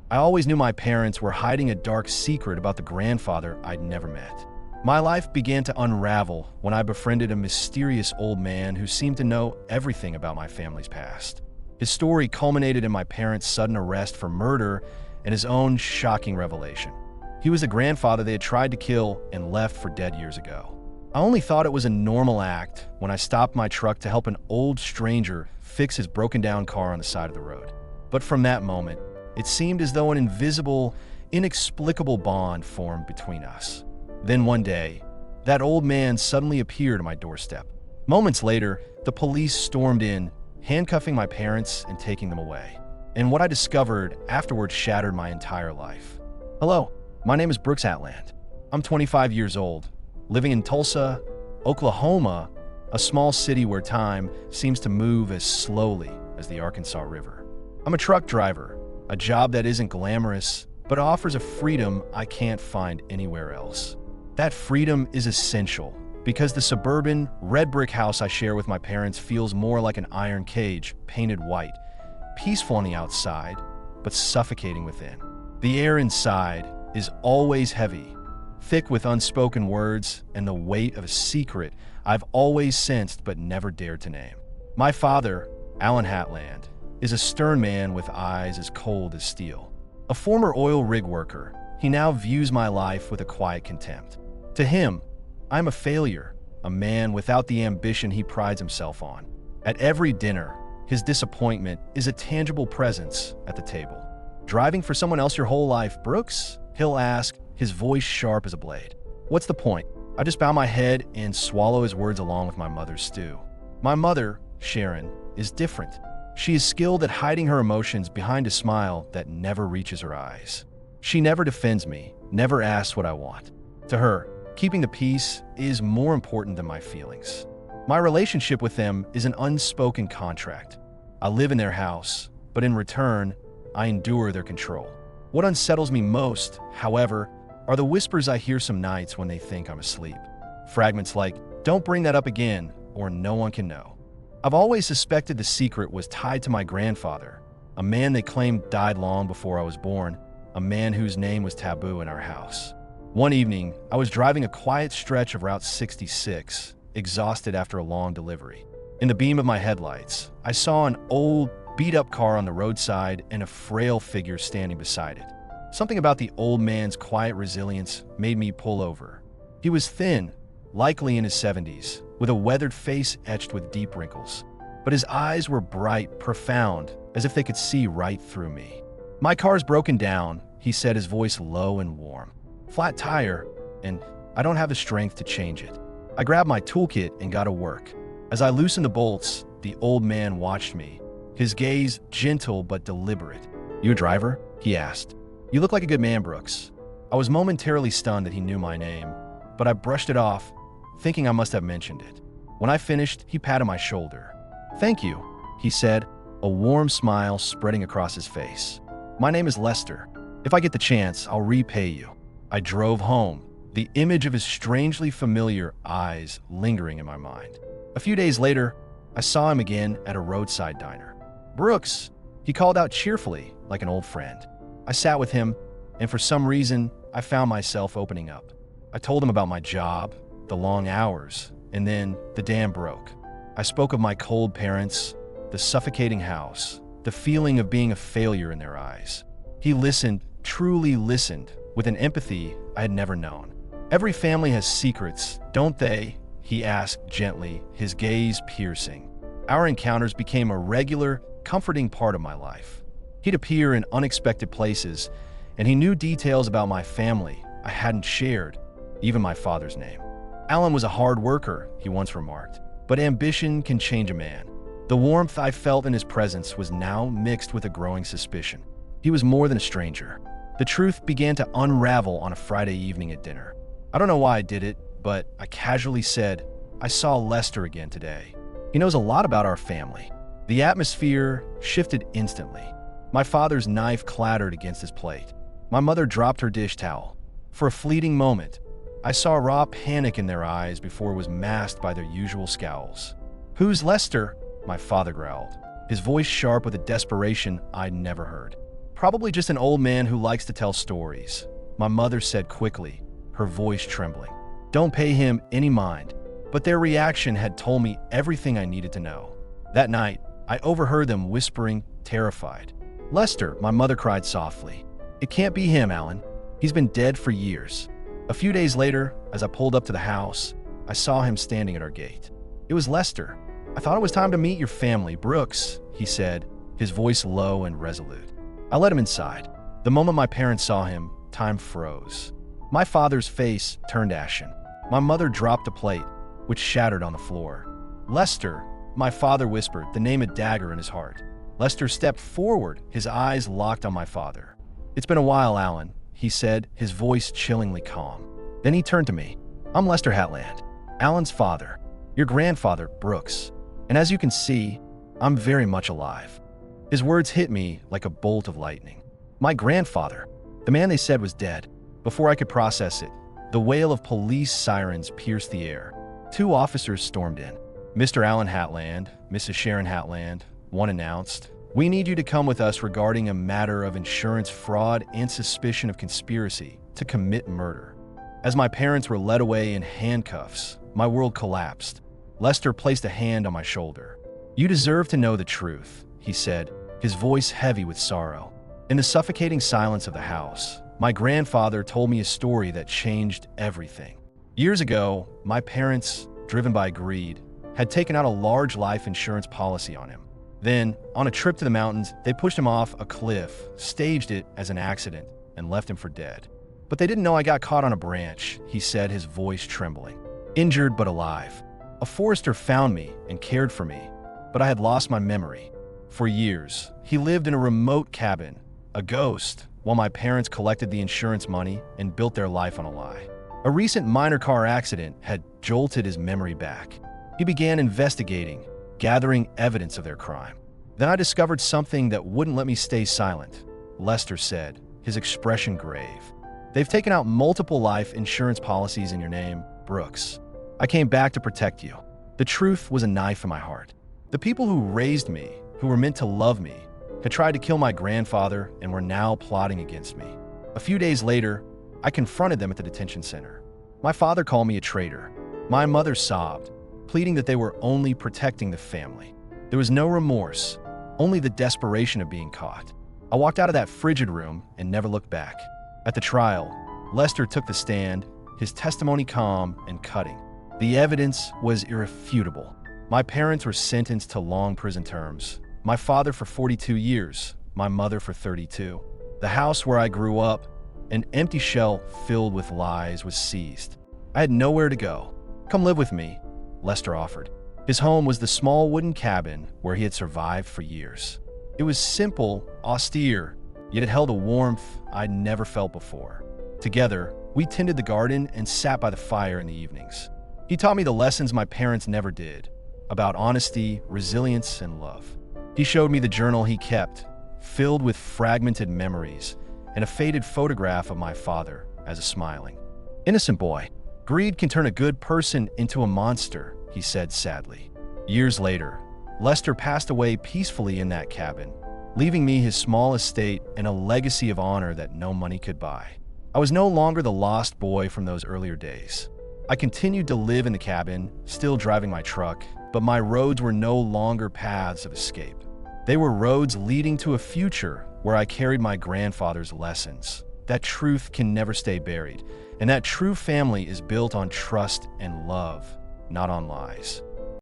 I always knew my parents were hiding a dark secret about the grandfather I'd never met. My life began to unravel when I befriended a mysterious old man who seemed to know everything about my family's past. His story culminated in my parents' sudden arrest for murder and his own shocking revelation. He was the grandfather they had tried to kill and left for dead years ago. I only thought it was a normal act when I stopped my truck to help an old stranger fix his broken-down car on the side of the road. But from that moment, it seemed as though an invisible, inexplicable bond formed between us. Then one day, that old man suddenly appeared at my doorstep. Moments later, the police stormed in, handcuffing my parents and taking them away. And what I discovered afterwards shattered my entire life. Hello, my name is Brooks Atland. I'm 25 years old, living in Tulsa, Oklahoma, a small city where time seems to move as slowly as the Arkansas River. I'm a truck driver, a job that isn't glamorous, but offers a freedom I can't find anywhere else. That freedom is essential because the suburban, red brick house I share with my parents feels more like an iron cage painted white, peaceful on the outside, but suffocating within. The air inside is always heavy, thick with unspoken words and the weight of a secret I've always sensed but never dared to name. My father, Alan Hatland, is a stern man with eyes as cold as steel. A former oil rig worker, he now views my life with a quiet contempt. To him, I'm a failure, a man without the ambition he prides himself on. At every dinner, his disappointment is a tangible presence at the table. Driving for someone else your whole life, Brooks? He'll ask, his voice sharp as a blade. What's the point? I just bow my head and swallow his words along with my mother's stew. My mother, Sharon, is different. She is skilled at hiding her emotions behind a smile that never reaches her eyes. She never defends me, never asks what I want. To her, keeping the peace is more important than my feelings. My relationship with them is an unspoken contract. I live in their house, but in return, I endure their control. What unsettles me most, however, are the whispers I hear some nights when they think I'm asleep. Fragments like, "Don't bring that up again," or "No one can know." I've always suspected the secret was tied to my grandfather, a man they claimed died long before I was born, a man whose name was taboo in our house. One evening, I was driving a quiet stretch of Route 66, exhausted after a long delivery. In the beam of my headlights, I saw an old, beat-up car on the roadside and a frail figure standing beside it. Something about the old man's quiet resilience made me pull over. He was thin, likely in his 70s, with a weathered face etched with deep wrinkles. But his eyes were bright, profound, as if they could see right through me. "My car's broken down," he said, his voice low and warm. "Flat tire, and I don't have the strength to change it." I grabbed my toolkit and got to work. As I loosened the bolts, the old man watched me, his gaze gentle but deliberate. "You a driver?" he asked. "You look like a good man, Brooks." I was momentarily stunned that he knew my name, but I brushed it off, thinking I must have mentioned it. When I finished, he patted my shoulder. "Thank you," he said, a warm smile spreading across his face. "My name is Lester. If I get the chance, I'll repay you." I drove home, the image of his strangely familiar eyes lingering in my mind. A few days later, I saw him again at a roadside diner. "Brooks," he called out cheerfully, like an old friend. I sat with him, and for some reason, I found myself opening up. I told him about my job, the long hours, and then the dam broke. I spoke of my cold parents, the suffocating house, the feeling of being a failure in their eyes. He listened, truly listened, with an empathy I had never known. "Every family has secrets, don't they?" he asked gently, his gaze piercing. Our encounters became a regular, comforting part of my life. He'd appear in unexpected places, and he knew details about my family I hadn't shared, even my father's name. "Alan was a hard worker," he once remarked, "but ambition can change a man." The warmth I felt in his presence was now mixed with a growing suspicion. He was more than a stranger. The truth began to unravel on a Friday evening at dinner. I don't know why I did it, but I casually said, "I saw Lester again today. He knows a lot about our family." The atmosphere shifted instantly. My father's knife clattered against his plate. My mother dropped her dish towel. For a fleeting moment, I saw raw panic in their eyes before it was masked by their usual scowls. "Who's Lester?" my father growled, his voice sharp with a desperation I'd never heard. Probably just an old man who likes to tell stories, my mother said quickly, her voice trembling. Don't pay him any mind. But their reaction had told me everything I needed to know. That night, I overheard them whispering, terrified. Lester, my mother cried softly. It can't be him, Alan. He's been dead for years. A few days later, as I pulled up to the house, I saw him standing at our gate. It was Lester. I thought it was time to meet your family, Brooks, he said, his voice low and resolute. I let him inside. The moment my parents saw him, time froze. My father's face turned ashen. My mother dropped a plate, which shattered on the floor. Lester, my father whispered, the name a dagger in his heart. Lester stepped forward, his eyes locked on my father. It's been a while, Alan, he said, his voice chillingly calm. Then he turned to me. I'm Lester Hatland, Alan's father, your grandfather, Brooks. And as you can see, I'm very much alive. His words hit me like a bolt of lightning. My grandfather, the man they said was dead. Before I could process it, the wail of police sirens pierced the air. 2 officers stormed in. Mr. Alan Hatland, Mrs. Sharon Hatland, one announced, we need you to come with us regarding a matter of insurance fraud and suspicion of conspiracy to commit murder. As my parents were led away in handcuffs, my world collapsed. Lester placed a hand on my shoulder. You deserve to know the truth, he said, his voice heavy with sorrow. In the suffocating silence of the house, my grandfather told me a story that changed everything. Years ago, my parents, driven by greed, had taken out a large life insurance policy on him. Then, on a trip to the mountains, they pushed him off a cliff, staged it as an accident, and left him for dead. But they didn't know I got caught on a branch, he said, his voice trembling. Injured but alive. A forester found me and cared for me, but I had lost my memory. For years, he lived in a remote cabin, a ghost, while my parents collected the insurance money and built their life on a lie. A recent minor car accident had jolted his memory back. He began investigating, gathering evidence of their crime. Then I discovered something that wouldn't let me stay silent, Lester said, his expression grave. They've taken out multiple life insurance policies in your name, Brooks. I came back to protect you. The truth was a knife in my heart. The people who raised me, who were meant to love me, had tried to kill my grandfather and were now plotting against me. A few days later, I confronted them at the detention center. My father called me a traitor. My mother sobbed, pleading that they were only protecting the family. There was no remorse, only the desperation of being caught. I walked out of that frigid room and never looked back. At the trial, Lester took the stand, his testimony calm and cutting. The evidence was irrefutable. My parents were sentenced to long prison terms. My father for 42 years, my mother for 32. The house where I grew up, an empty shell filled with lies, was seized. I had nowhere to go. Come live with me, Lester offered. His home was the small wooden cabin where he had survived for years. It was simple, austere, yet it held a warmth I'd never felt before. Together, we tended the garden and sat by the fire in the evenings. He taught me the lessons my parents never did, about honesty, resilience, and love. He showed me the journal he kept, filled with fragmented memories, and a faded photograph of my father as a smiling, innocent boy. Greed can turn a good person into a monster, he said sadly. Years later, Lester passed away peacefully in that cabin, leaving me his small estate and a legacy of honor that no money could buy. I was no longer the lost boy from those earlier days. I continued to live in the cabin, still driving my truck, but my roads were no longer paths of escape. They were roads leading to a future where I carried my grandfather's lessons. That truth can never stay buried, and that true family is built on trust and love, not on lies.